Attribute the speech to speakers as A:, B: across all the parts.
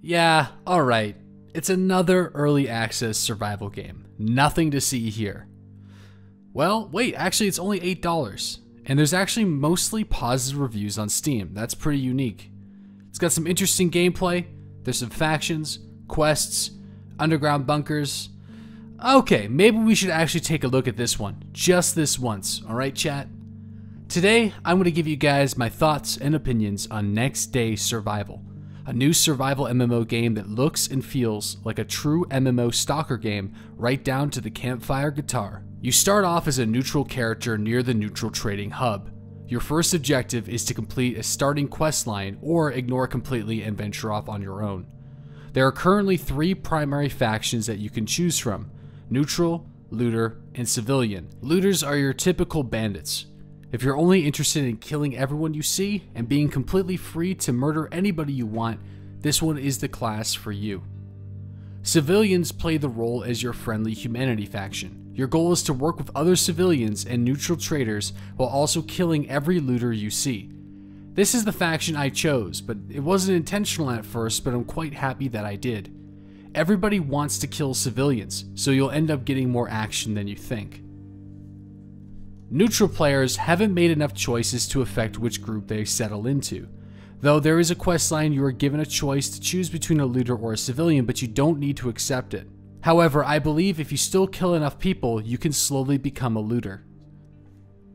A: Yeah, alright. It's another early access survival game. Nothing to see here. Well, wait, actually it's only $8. And there's actually mostly positive reviews on Steam. That's pretty unique. It's got some interesting gameplay. There's some factions, quests, underground bunkers. Okay, maybe we should actually take a look at this one. Just this once, alright chat? Today, I'm going to give you guys my thoughts and opinions on Next Day Survival. A new survival MMO game that looks and feels like a true MMO stalker game right down to the campfire guitar. You start off as a neutral character near the neutral trading hub. Your first objective is to complete a starting quest line or ignore it completely and venture off on your own. There are currently 3 primary factions that you can choose from: neutral, looter, and civilian. Looters are your typical bandits. If you're only interested in killing everyone you see and being completely free to murder anybody you want, this one is the class for you. Civilians play the role as your friendly humanity faction. Your goal is to work with other civilians and neutral traders while also killing every looter you see. This is the faction I chose, but it wasn't intentional at first, but I'm quite happy that I did. Everybody wants to kill civilians, so you'll end up getting more action than you think. Neutral players haven't made enough choices to affect which group they settle into. Though there is a questline, you are given a choice to choose between a looter or a civilian, but you don't need to accept it. However, I believe if you still kill enough people, you can slowly become a looter.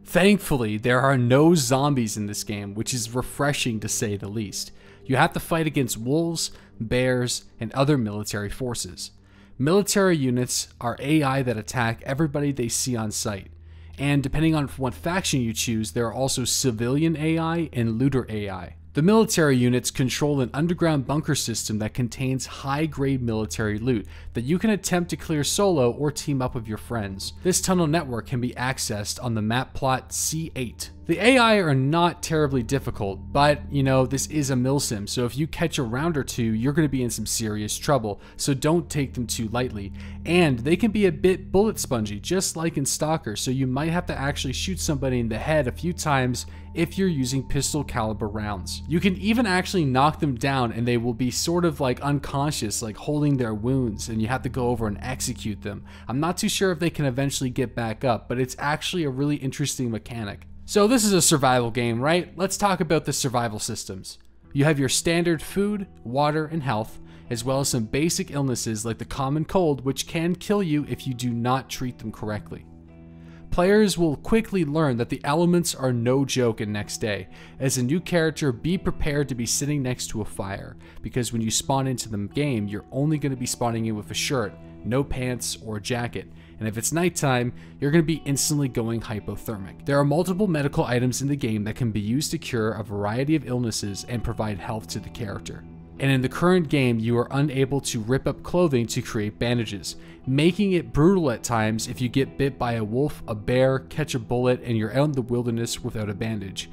A: Thankfully, there are no zombies in this game, which is refreshing to say the least. You have to fight against wolves, bears, and other military forces. Military units are AI that attack everybody they see on sight. And depending on what faction you choose, there are also civilian AI and looter AI. The military units control an underground bunker system that contains high-grade military loot that you can attempt to clear solo or team up with your friends. This tunnel network can be accessed on the map plot C8. The AI are not terribly difficult, but this is a milsim, so if you catch a round or two, you're going to be in some serious trouble, so don't take them too lightly. And they can be a bit bullet spongy, just like in Stalker, so you might have to actually shoot somebody in the head a few times if you're using pistol caliber rounds. You can even actually knock them down and they will be sort of like unconscious, like holding their wounds, and you have to go over and execute them. I'm not too sure if they can eventually get back up, but it's actually a really interesting mechanic. So this is a survival game, right? Let's talk about the survival systems. You have your standard food, water, and health, as well as some basic illnesses like the common cold, which can kill you if you do not treat them correctly. Players will quickly learn that the elements are no joke in Next Day. As a new character, be prepared to be sitting next to a fire, because when you spawn into the game, you're only going to be spawning in with a shirt, no pants or a jacket, and if it's nighttime, you're going to be instantly going hypothermic. There are multiple medical items in the game that can be used to cure a variety of illnesses and provide health to the character. And in the current game, you are unable to rip up clothing to create bandages, making it brutal at times if you get bit by a wolf, a bear, catch a bullet, and you're out in the wilderness without a bandage.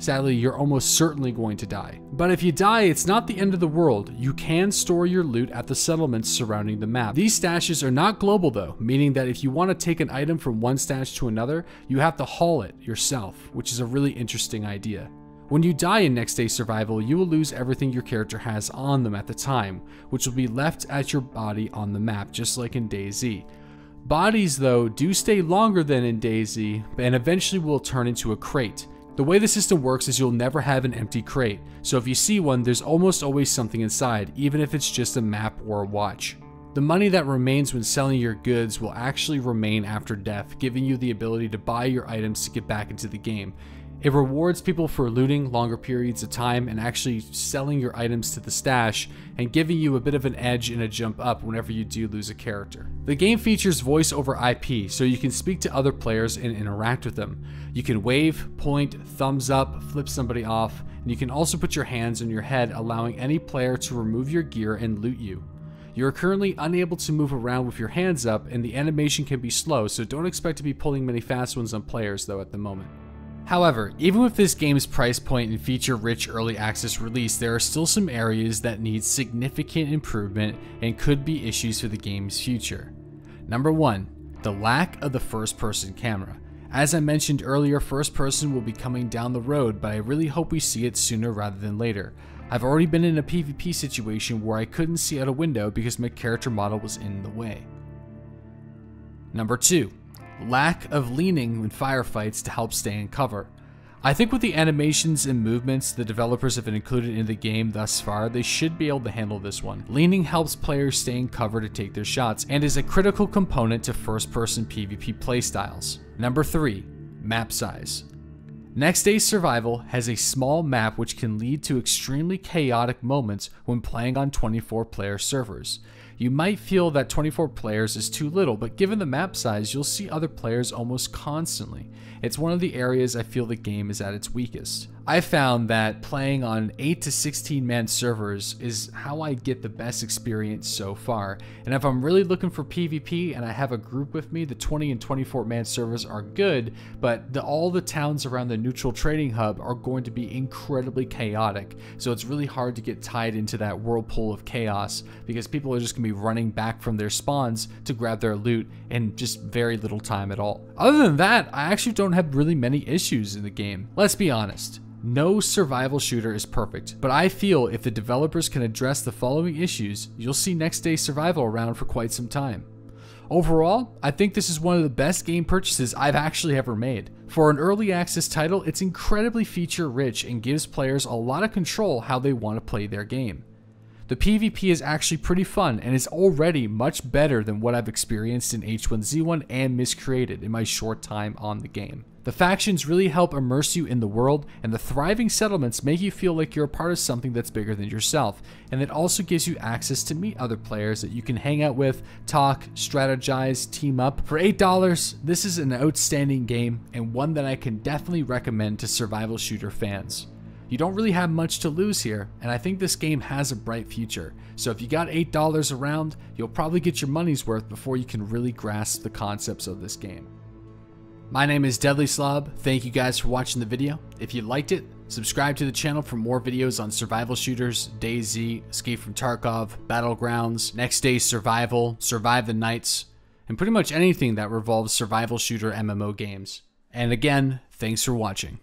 A: Sadly, you're almost certainly going to die. But if you die, it's not the end of the world. You can store your loot at the settlements surrounding the map. These stashes are not global though, meaning that if you want to take an item from one stash to another, you have to haul it yourself, which is a really interesting idea. When you die in Next Day Survival, you will lose everything your character has on them at the time, which will be left at your body on the map, just like in DayZ. Bodies though do stay longer than in DayZ, and eventually will turn into a crate. The way the system works is you'll never have an empty crate, so if you see one, there's almost always something inside, even if it's just a map or a watch. The money that remains when selling your goods will actually remain after death, giving you the ability to buy your items to get back into the game. It rewards people for looting longer periods of time and actually selling your items to the stash and giving you a bit of an edge and a jump up whenever you do lose a character. The game features voice over IP, so you can speak to other players and interact with them. You can wave, point, thumbs up, flip somebody off, and you can also put your hands on your head, allowing any player to remove your gear and loot you. You are currently unable to move around with your hands up, and the animation can be slow, so don't expect to be pulling many fast ones on players though at the moment. However, even with this game's price point and feature-rich early access release, there are still some areas that need significant improvement and could be issues for the game's future. Number 1, the lack of the first-person camera. As I mentioned earlier, first person will be coming down the road, but I really hope we see it sooner rather than later. I've already been in a PvP situation where I couldn't see out a window because my character model was in the way. Number 2, lack of leaning in firefights to help stay in cover. I think with the animations and movements the developers have included in the game thus far, they should be able to handle this one. Leaning helps players stay in cover to take their shots and is a critical component to first-person PvP playstyles. Number 3, map size. Next Day Survival has a small map which can lead to extremely chaotic moments when playing on 24-player servers. You might feel that 24 players is too little, but given the map size, you'll see other players almost constantly. It's one of the areas I feel the game is at its weakest. I found that playing on 8 to 16 man servers is how I get the best experience so far, and if I'm really looking for PvP and I have a group with me, the 20 and 24 man servers are good, but all the towns around the neutral trading hub are going to be incredibly chaotic, so it's really hard to get tied into that whirlpool of chaos because people are just going to be running back from their spawns to grab their loot in just very little time at all. Other than that, I actually don't have really many issues in the game. Let's be honest. No survival shooter is perfect, but I feel if the developers can address the following issues, you'll see Next Day Survival around for quite some time. Overall, I think this is one of the best game purchases I've actually ever made. For an early access title, it's incredibly feature rich and gives players a lot of control how they want to play their game. The PvP is actually pretty fun and is already much better than what I've experienced in H1Z1 and Miscreated in my short time on the game. The factions really help immerse you in the world, and the thriving settlements make you feel like you're a part of something that's bigger than yourself, and it also gives you access to meet other players that you can hang out with, talk, strategize, team up. For $8, this is an outstanding game and one that I can definitely recommend to survival shooter fans. You don't really have much to lose here, and I think this game has a bright future. So if you got $8 around, you'll probably get your money's worth before you can really grasp the concepts of this game. My name is Deadly Slob. Thank you guys for watching the video. If you liked it, subscribe to the channel for more videos on survival shooters, DayZ, Escape from Tarkov, Battlegrounds, Next Day Survival, Survive the Nights, and pretty much anything that revolves survival shooter MMO games. And again, thanks for watching.